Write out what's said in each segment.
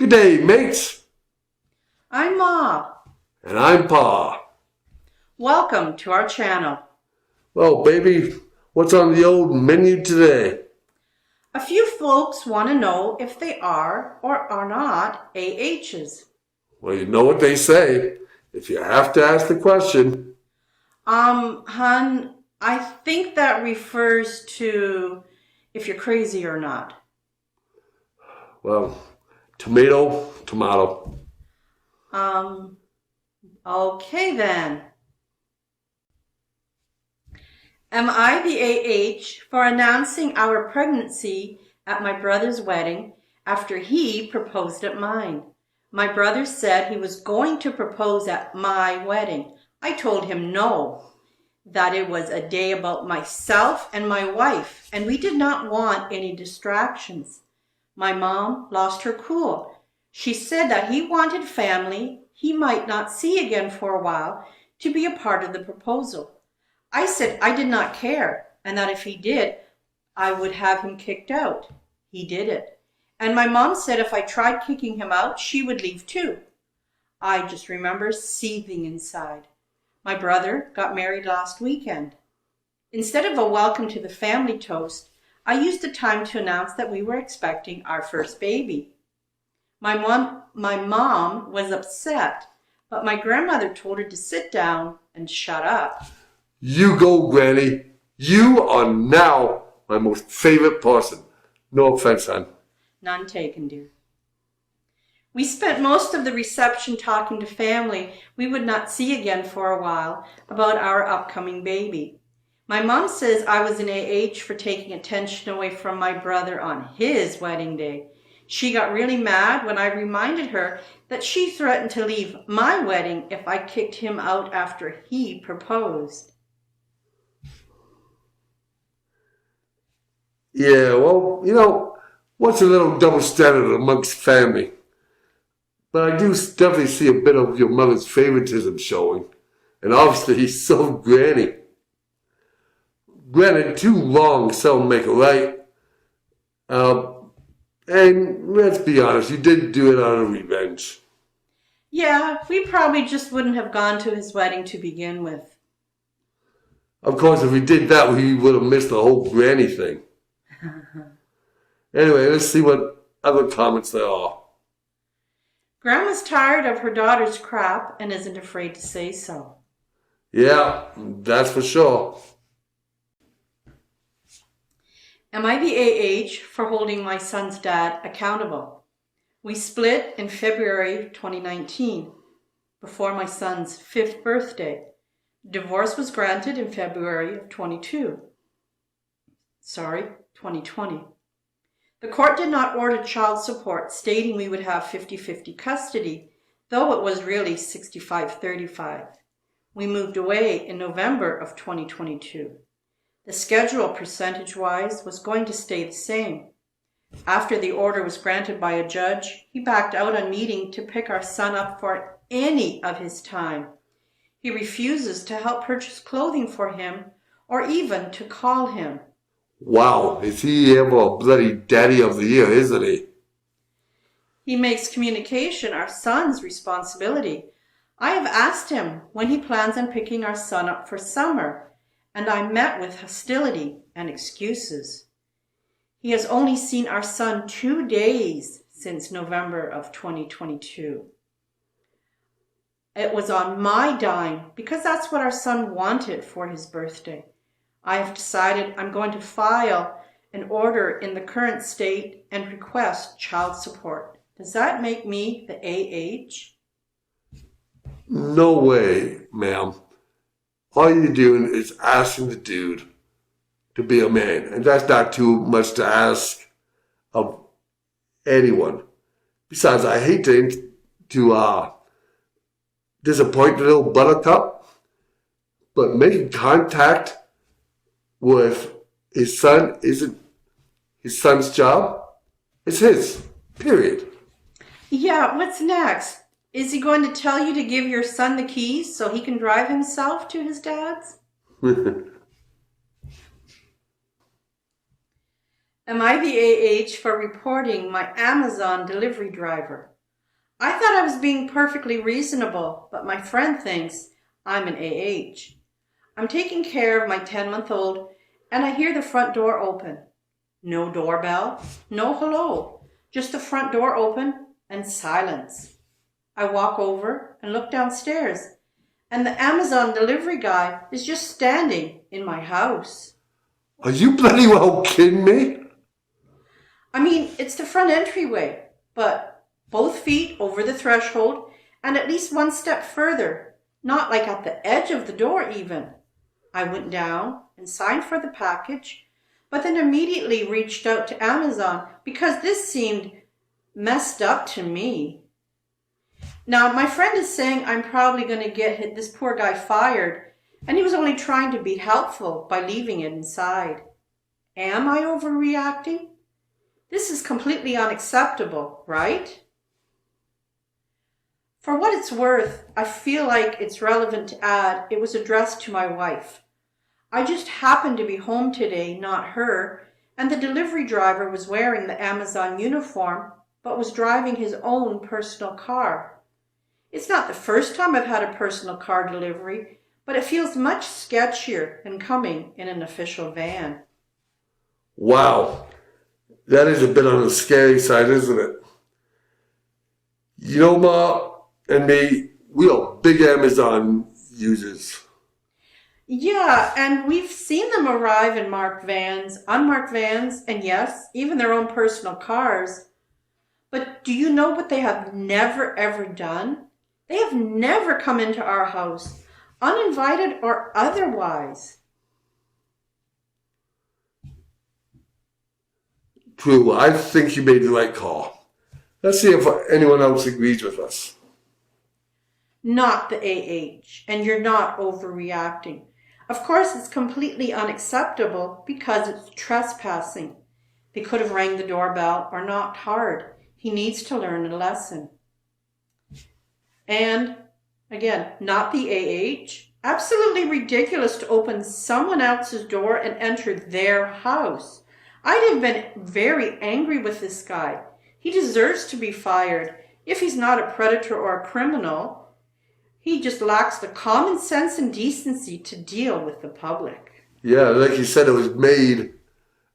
G'day, mates. I'm Ma. And I'm Pa. Welcome to our channel. Well, baby, what's on the old menu today? A few folks want to know if they are or are not AHs. Well, you know what they say. If you have to ask the question. Hun, I think that refers to if you're crazy or not. Well, tomato, tomato. Okay then. Am I the AH for announcing our pregnancy at my brother's wedding after he proposed at mine? My brother said he was going to propose at my wedding. I told him no, that it was a day about myself and my wife, and we did not want any distractions. My mom lost her cool. She said that he wanted family he might not see again for a while to be a part of the proposal. I said I did not care, and that if he did, I would have him kicked out. He did it. And my mom said if I tried kicking him out, she would leave too. I just remember seething inside. My brother got married last weekend. Instead of a welcome to the family toast, I used the time to announce that we were expecting our first baby. My mom was upset, but my grandmother told her to sit down and shut up. You go, Granny. You are now my most favorite person. No offense, hon. None taken, dear. We spent most of the reception talking to family we would not see again for a while about our upcoming baby. My mom says I was an AH for taking attention away from my brother on his wedding day. She got really mad when I reminded her that she threatened to leave my wedding if I kicked him out after he proposed. Yeah, well, what's a little double standard amongst family? But I do definitely see a bit of your mother's favoritism showing. And obviously, he's so Granny. Granted, too long seldom make a right. And let's be honest, you did do it out of revenge. Yeah, we probably just wouldn't have gone to his wedding to begin with. Of course, if we did that, we would have missed the whole Granny thing. Anyway, let's see what other comments there are. Grandma's tired of her daughter's crap and isn't afraid to say so. Yeah, that's for sure. Am I the AH for holding my son's dad accountable? We split in February 2019, before my son's 5th birthday. Divorce was granted in February of 2020. The court did not order child support, stating we would have 50-50 custody, though it was really 65-35. We moved away in November of 2022. The schedule, percentage-wise, was going to stay the same. After the order was granted by a judge, he backed out on meeting to pick our son up for any of his time. He refuses to help purchase clothing for him or even to call him. Wow, is he ever a bloody daddy of the year, isn't he? He makes communication our son's responsibility. I have asked him when he plans on picking our son up for summer, and I met with hostility and excuses. He has only seen our son 2 days since November of 2022. It was on my dime because that's what our son wanted for his birthday. I have decided I'm going to file an order in the current state and request child support. Does that make me the AH? No way, ma'am. All you're doing is asking the dude to be a man, and that's not too much to ask of anyone. Besides, I hate to disappoint the little buttercup, but making contact with his son isn't his son's job. It's his, period. Yeah, what's next? Is he going to tell you to give your son the keys so he can drive himself to his dad's? Am I the AH for reporting my Amazon delivery driver? I thought I was being perfectly reasonable, but my friend thinks I'm an AH. I'm taking care of my 10-month-old and I hear the front door open. No doorbell, no hello, just the front door open and silence. I walk over and look downstairs, and the Amazon delivery guy is just standing in my house. Are you bloody well kidding me? I mean, it's the front entryway, but both feet over the threshold and at least one step further, not like at the edge of the door even. I went down and signed for the package, but then immediately reached out to Amazon because this seemed messed up to me. Now, my friend is saying I'm probably going to get this poor guy fired, and he was only trying to be helpful by leaving it inside. Am I overreacting? This is completely unacceptable, right? For what it's worth, I feel like it's relevant to add it was addressed to my wife. I just happened to be home today, not her, and the delivery driver was wearing the Amazon uniform, but was driving his own personal car. It's not the first time I've had a personal car delivery, but it feels much sketchier than coming in an official van. Wow. That is a bit on the scary side, isn't it? You know, Ma and me, we are big Amazon users. Yeah, and we've seen them arrive in marked vans, unmarked vans, and yes, even their own personal cars. But do you know what they have never ever done? They have never come into our house, uninvited or otherwise. True, I think you made the right call. Let's see if anyone else agrees with us. Not the AH, and you're not overreacting. Of course, it's completely unacceptable because it's trespassing. They could have rang the doorbell or knocked hard. He needs to learn a lesson. And, again, not the AH. Absolutely ridiculous to open someone else's door and enter their house. I'd have been very angry with this guy. He deserves to be fired. If he's not a predator or a criminal, he just lacks the common sense and decency to deal with the public. Yeah, like you said, it was made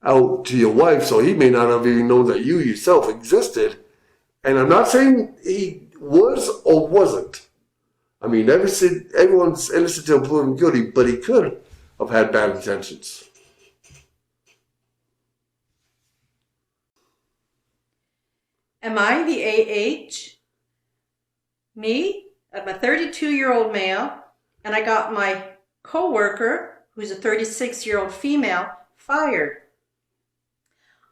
out to your wife, so he may not have even known that you yourself existed. And I'm not saying he was or wasn't. I mean, everyone's innocent until proven guilty, but he could have had bad intentions. Am I the AH? Me? I'm a 32-year-old male, and I got my coworker, who's a 36-year-old female, fired.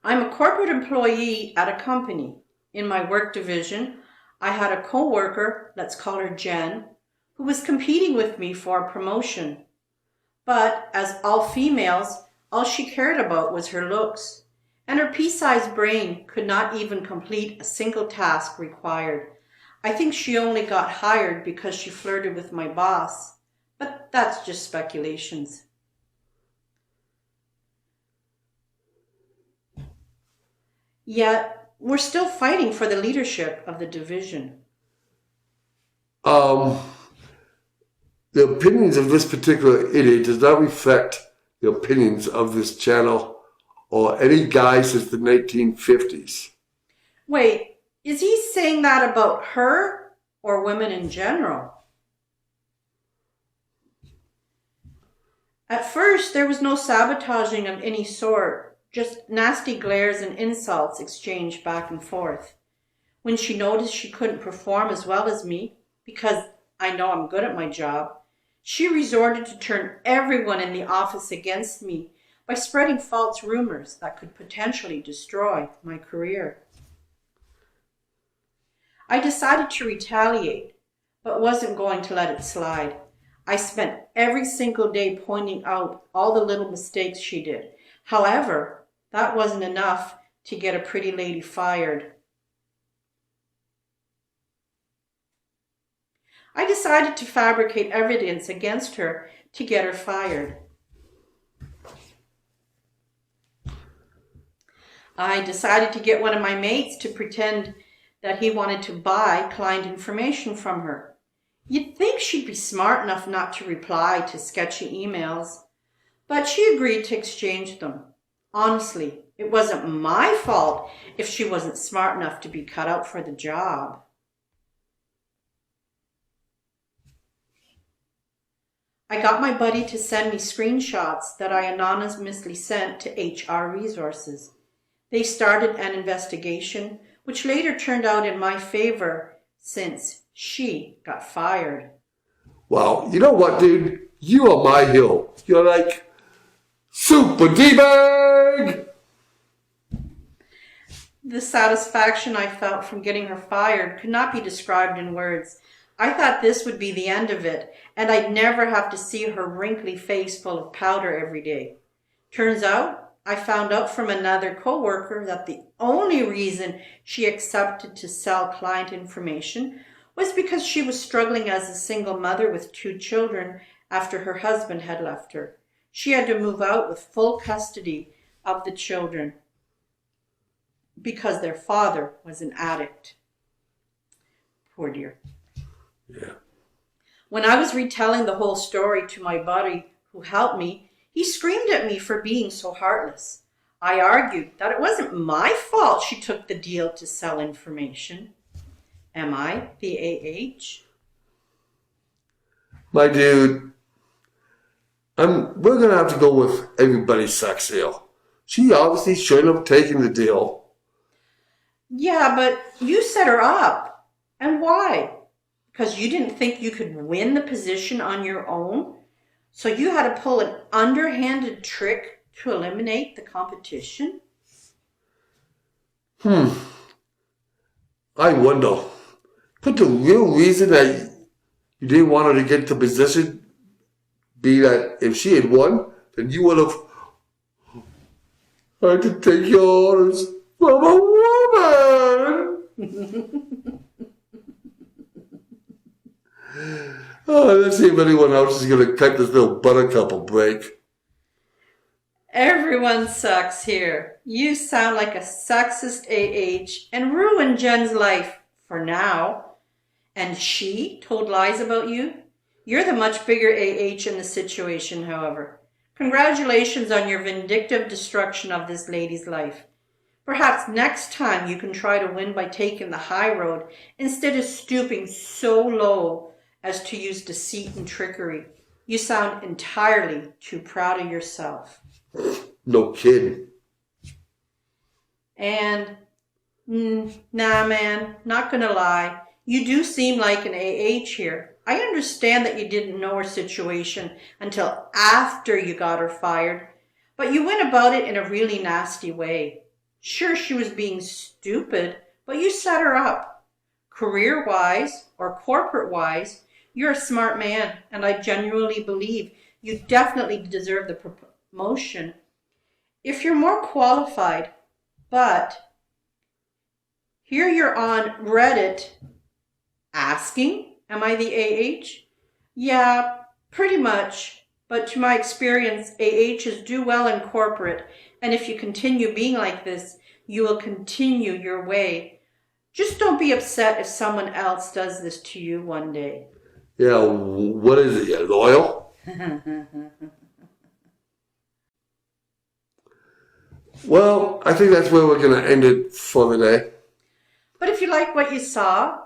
I'm a corporate employee at a company. In my work division, I had a coworker, let's call her Jen, who was competing with me for a promotion. But as all females, all she cared about was her looks, and her pea-sized brain could not even complete a single task required. I think she only got hired because she flirted with my boss, but that's just speculations. Yet, we're still fighting for the leadership of the division. The opinions of this particular idiot does not reflect the opinions of this channel or any guy since the 1950s. Wait, is he saying that about her or women in general? At first, there was no sabotaging of any sort, just nasty glares and insults exchanged back and forth. When she noticed she couldn't perform as well as me, because I know I'm good at my job, she resorted to turn everyone in the office against me by spreading false rumors that could potentially destroy my career. I decided to retaliate, but wasn't going to let it slide. I spent every single day pointing out all the little mistakes she did. However, that wasn't enough to get a pretty lady fired. I decided to fabricate evidence against her to get her fired. I decided to get one of my mates to pretend that he wanted to buy client information from her. You'd think she'd be smart enough not to reply to sketchy emails, but she agreed to exchange them. Honestly, it wasn't my fault if she wasn't smart enough to be cut out for the job. I got my buddy to send me screenshots that I anonymously sent to HR resources. They started an investigation, which later turned out in my favor since she got fired. Well, you know what, dude? You are my hero. You're like super D-bag. The satisfaction I felt from getting her fired could not be described in words. I thought this would be the end of it, and I'd never have to see her wrinkly face full of powder every day. Turns out, I found out from another coworker that the only reason she accepted to sell client information was because she was struggling as a single mother with 2 children after her husband had left her. She had to move out with full custody of the children because their father was an addict. Poor dear. Yeah. When I was retelling the whole story to my buddy who helped me, he screamed at me for being so heartless. I argued that it wasn't my fault she took the deal to sell information. Am I the AH? My dude, we're going to have to go with everybody's sex deal. She obviously shouldn't have taken the deal. Yeah, but you set her up. And why? Because you didn't think you could win the position on your own? So you had to pull an underhanded trick to eliminate the competition? I wonder. Could the real reason that you didn't want her to get the position be that if she had won, then you would have had to take your orders from a woman? Let's see if anyone else is going to cut this little buttercup a break. Everyone sucks here. You sound like a sexist AH and ruined Jen's life for now. And she told lies about you? You're the much bigger AH in the situation, however. Congratulations on your vindictive destruction of this lady's life. Perhaps next time you can try to win by taking the high road instead of stooping so low as to use deceit and trickery. You sound entirely too proud of yourself. No kidding. And, nah man, not gonna lie. You do seem like an AH here. I understand that you didn't know her situation until after you got her fired, but you went about it in a really nasty way. Sure, she was being stupid, but you set her up. Career-wise or corporate-wise, you're a smart man, and I genuinely believe you definitely deserve the promotion if you're more qualified. But here you're on Reddit asking, am I the AH? Yeah, pretty much. But to my experience, AHs do well in corporate, and if you continue being like this, you will continue your way. Just don't be upset if someone else does this to you one day. Yeah, what is it? You loyal? Well, I think that's where we're going to end it for today. But if you like what you saw,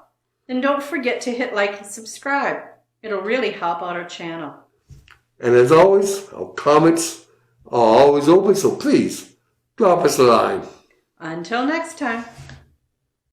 then don't forget to hit like and subscribe. It'll really help out our channel. And as always, our comments are always open, so please drop us a line. Until next time.